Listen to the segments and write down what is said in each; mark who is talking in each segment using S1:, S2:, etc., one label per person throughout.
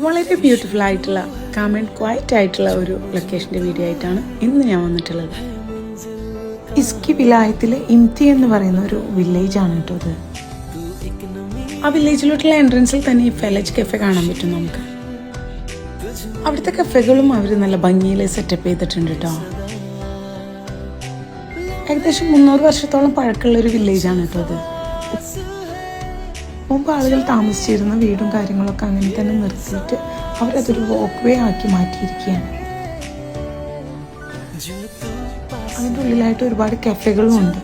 S1: വളരെ ബ്യൂട്ടിഫുൾ ആയിട്ടുള്ള calm and quiet ആയിട്ടുള്ള ഒരു ലൊക്കേഷൻ്റെ വീഡിയോ ആയിട്ടാണ് ഇന്ന് ഞാൻ വന്നിട്ടുള്ളത്. ഇസ്കി വിലായത്തിലെ ഇംതി എന്ന് പറയുന്ന ഒരു വില്ലേജ് ആണ് കേട്ടോ ഇത്. ആ വില്ലേജിലോട്ടുള്ള എൻട്രൻസിൽ തന്നെ ഈ ഫെലജ് കഫെ കാണാൻ പറ്റും നമുക്ക്. അവിടുത്തെ കഫെകളും അവർ നല്ല ഭംഗിയിൽ സെറ്റപ്പ് ചെയ്തിട്ടുണ്ട് കേട്ടോ. ഏകദേശം 300 വർഷത്തോളം പഴക്കമുള്ള ഒരു വില്ലേജാണ് കേട്ടോ അത്. മുമ്പ് ആളുകൾ താമസിച്ചിരുന്ന വീടും കാര്യങ്ങളൊക്കെ അങ്ങനെ തന്നെ നിർത്തിയിട്ട് അവരതൊരു വോക്ക് വേ ആക്കി മാറ്റിയിരിക്കുകയാണ്. അതിൻ്റെ ഉള്ളിലായിട്ട് ഒരുപാട് കഫെകളും ഉണ്ട്.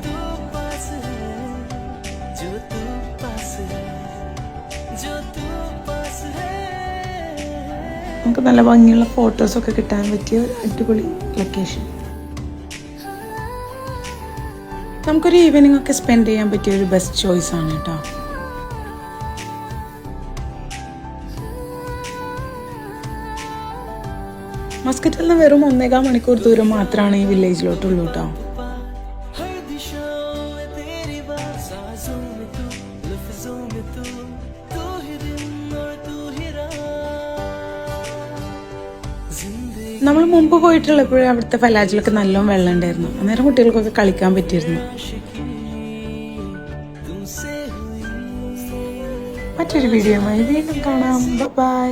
S1: നമുക്ക് നല്ല ഭംഗിയുള്ള ഫോട്ടോസൊക്കെ കിട്ടാൻ പറ്റിയ ഒരു അടിപൊളി ലൊക്കേഷൻ. നമുക്കൊരു ഈവനിങ് ഒക്കെ സ്പെൻഡ് ചെയ്യാൻ പറ്റിയ ഒരു ബെസ്റ്റ് ചോയ്സ് ആണ് കേട്ടോ. മസ്കറ്റിൽ നിന്ന് വെറും 1.25 മണിക്കൂർ ദൂരം മാത്രമാണ് ഈ വില്ലേജിലോട്ടുള്ളൂ കേട്ടോ. നമ്മൾ മുമ്പ് പോയിട്ടുള്ളപ്പോഴേ അവിടുത്തെ ഫലാജിലൊക്കെ നല്ലോണം വെള്ളം ഉണ്ടായിരുന്നു. അന്നേരം കുട്ടികൾക്കൊക്കെ കളിക്കാൻ പറ്റിയിരുന്നു. മറ്റൊരു വീഡിയോയുമായി വീണ്ടും കാണാം. ബൈ.